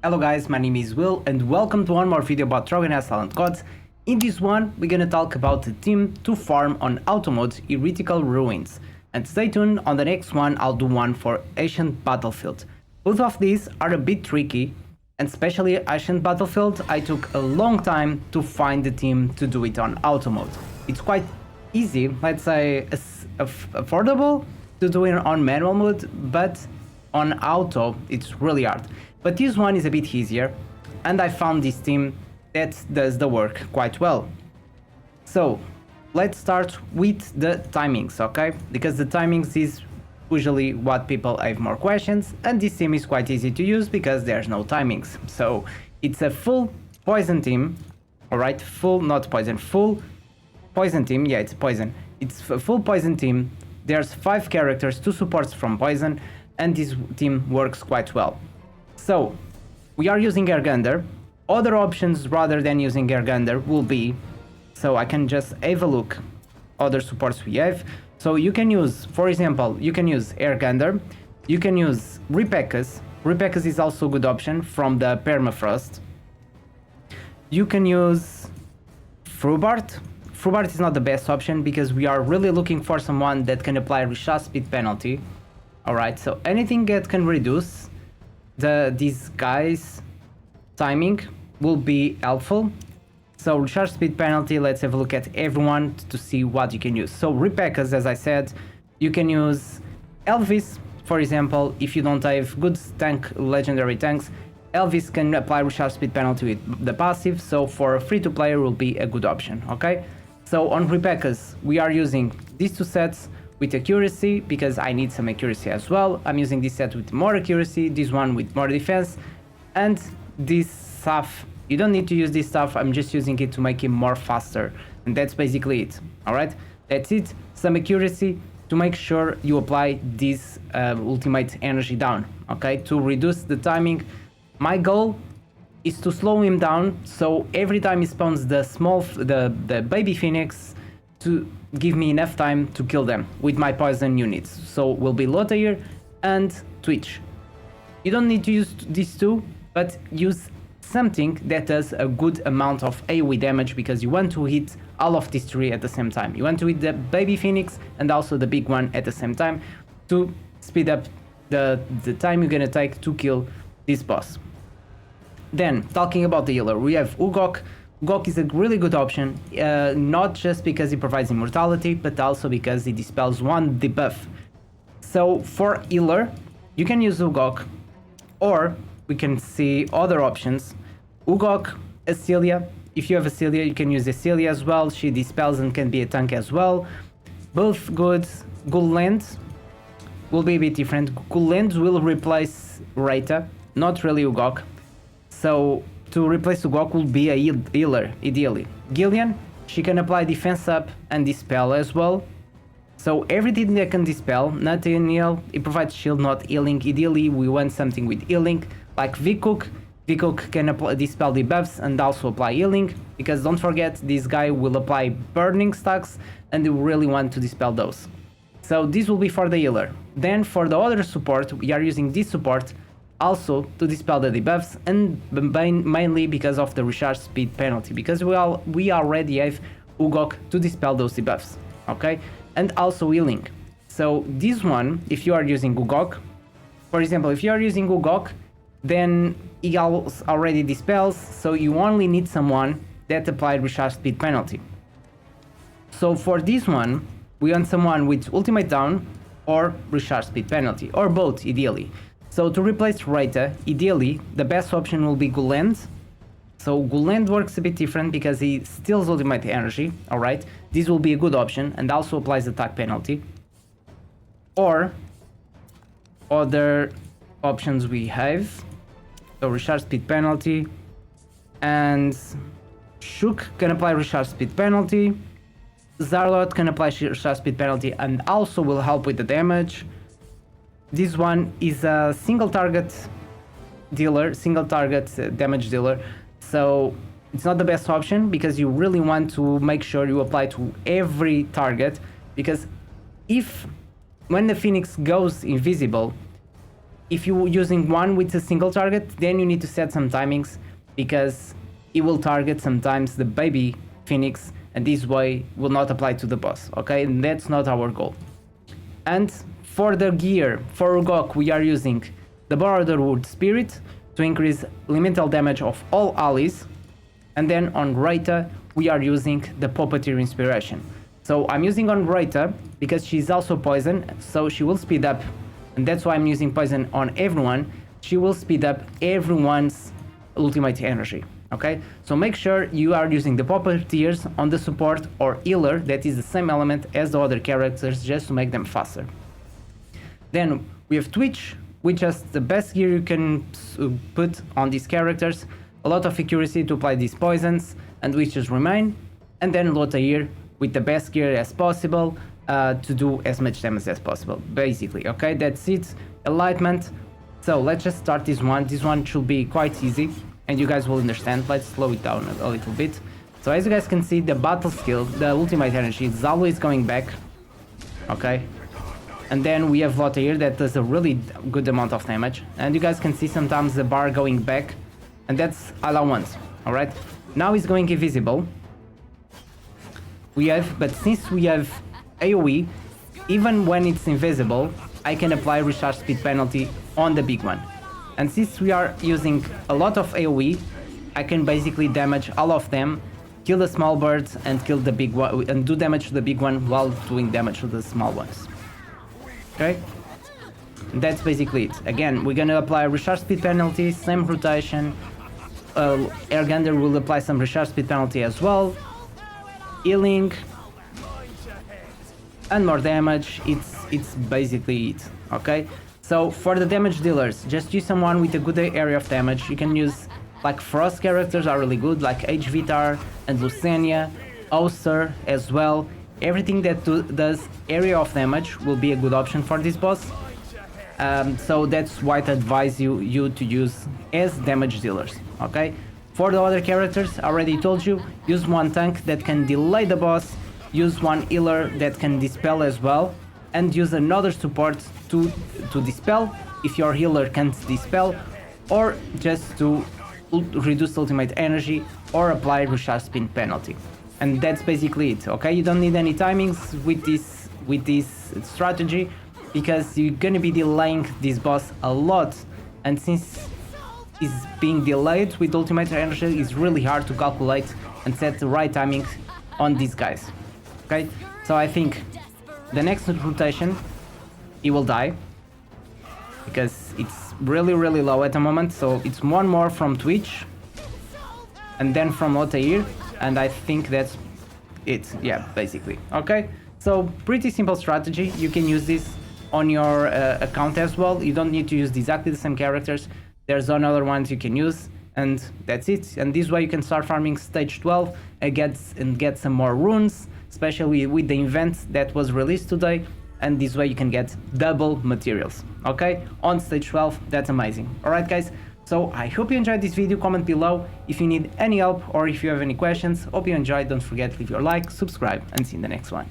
Hello guys, my name is Will and welcome to one more video about Dragonheir Silent Gods. In this one, we're gonna talk about the team to farm on automode Heretical Ruins. And stay tuned, on the next one I'll do one for Ancient Battlefield. Both of these are a bit tricky, and especially Ancient Battlefield, I took a long time to find the team to do it on automode. It's quite easy, let's say affordable to do it on manual mode, but on auto it's really hard. But this one is a bit easier, and I found this team that does the work quite well. So let's start with the timings, okay? Because the timings is usually what people have more questions, and this team is quite easy to use because there's no timings. So it's a full poison team, alright? Full, not poison, full poison team, yeah, it's poison. It's a full poison team. There's 5 characters, 2 supports from poison, and this team works quite well. So, we are using Airgunder. Other options rather than using Airgunder will be, so I can just have a look, other supports we have. So you can use, for example, you can use Airgunder, you can use Wrymrrow50. Wrymrrow50 is also a good option from the Permafrost. You can use Frubart. Frubart is not the best option because we are really looking for someone that can apply recharge speed penalty. Alright, so anything that can reduce these guys' timing will be helpful. So recharge speed penalty, let's have a look at everyone to see what you can use. So Wrymrrow50, as I said, you can use Elvis, for example. If you don't have good tank, legendary tanks, Elvis can apply recharge speed penalty with the passive, so for a free-to player will be a good option, okay? So on Wrymrrow50, we are using these 2 sets with accuracy because I need some accuracy as well. I'm using this set with more accuracy, this one with more defense, and this stuff, you don't need to use this stuff, I'm just using it to make him more faster, and that's basically it, alright? That's it, some accuracy to make sure you apply this ultimate energy down, okay? To reduce the timing. My goal is to slow him down, so every time he spawns the baby phoenix, to give me enough time to kill them with my poison units. So will be Lotair and Twitch. You don't need to use these 2, but use something that does a good amount of AoE damage because you want to hit all of these 3 at the same time. You want to hit the baby phoenix and also the big one at the same time to speed up the time you're gonna take to kill this boss. Then, talking about the healer, we have Ugok. Ugok is a really good option, not just because he provides immortality, but also because he dispels 1 debuff. So for healer, you can use Ugok, or we can see other options. Ugok, Acelia. If you have Acelia, you can use Acelia as well. She dispels and can be a tank as well. Both good. Gulland will be a bit different. Gulland will replace Reita, not really Ugok. So to replace Ugok will be a healer, ideally. Gillian, she can apply defense up and dispel as well. So everything that can dispel. Nathaniel, it provides shield, not healing. Ideally, we want something with healing, like Vikuk. Vikuk can dispel debuffs and also apply healing, because don't forget, this guy will apply burning stacks, and you really want to dispel those. So this will be for the healer. Then for the other support, we are using this support also to dispel the debuffs, and mainly because of the recharge speed penalty, because we already have Ugok to dispel those debuffs, okay? And also healing. So this one, if you are using Ugok, for example, if you are using Ugok, then he already dispels, so you only need someone that applied recharge speed penalty. So for this one, we want someone with ultimate down or recharge speed penalty, or both ideally. So to replace Reita, ideally, the best option will be Gulland. So Gulland works a bit different because he steals ultimate energy, alright? This will be a good option and also applies attack penalty. Or other options we have, so recharge speed penalty, and Shook can apply recharge speed penalty. Zarlot can apply recharge speed penalty and also will help with the damage. This one is a single target dealer, single target damage dealer, so it's not the best option because you really want to make sure you apply to every target, because if when the Phoenix goes invisible, if you're using one with a single target, then you need to set some timings, because it will target sometimes the baby phoenix, and this way will not apply to the boss, okay? And that's not our goal. And for the gear, for Urgok, we are using the Borderwood Spirit to increase elemental damage of all allies, and then on Rita we are using the Puppeteer Inspiration. So I'm using on Rita because she's also poison, so she will speed up, and that's why I'm using poison on everyone. She will speed up everyone's ultimate energy, okay? So make sure you are using the Puppeteers on the support or healer that is the same element as the other characters, just to make them faster. Then we have Twitch, which is the best gear you can put on these characters. A lot of accuracy to apply these poisons, and witches remain. And then Lotair with the best gear as possible to do as much damage as possible, basically, okay? That's it. Enlightenment. So let's just start this one. This one should be quite easy, and you guys will understand. Let's slow it down a little bit. So as you guys can see, the battle skill, the ultimate energy, is always going back, okay? And then we have Lotair that does a really good amount of damage, and you guys can see sometimes the bar going back, and that's all I want, alright? Now he's going invisible. But since we have AoE, even when it's invisible, I can apply recharge speed penalty on the big one. And since we are using a lot of AoE, I can basically damage all of them, kill the small birds, and kill the big one, and do damage to the big one while doing damage to the small ones. Okay? And that's basically it. Again, we're gonna apply recharge speed penalty, same rotation. Airgander will apply some recharge speed penalty as well. Healing. And more damage. It's basically it. Okay? So for the damage dealers, just use someone with a good area of damage. You can use, like, Frost characters are really good, like H-Vitar and Lucenia, Oster as well. Everything that does area of damage will be a good option for this boss. So that's why I advise you to use as damage dealers, okay? For the other characters, I already told you, use one tank that can delay the boss, use one healer that can dispel as well, and use another support to dispel if your healer can't dispel, or just to reduce ultimate energy or apply recharge speed penalty. And that's basically it, okay? You don't need any timings with this strategy, because you're gonna be delaying this boss a lot, and since it's being delayed with ultimate energy, it's really hard to calculate and set the right timing on these guys, okay? So I think the next rotation, he will die, because it's really low at the moment. So it's one more from Twitch, and then from Lotair, and I think that's it, yeah, basically, okay? So pretty simple strategy. You can use this on your account as well. You don't need to use exactly the same characters. There's other ones you can use, and that's it. And this way you can start farming stage 12 and get some more runes, especially with the event that was released today. And this way you can get double materials, okay? On stage 12, that's amazing. Alright guys, so I hope you enjoyed this video. Comment below if you need any help or if you have any questions. Hope you enjoyed. Don't forget to leave your like, subscribe, and see you in the next one.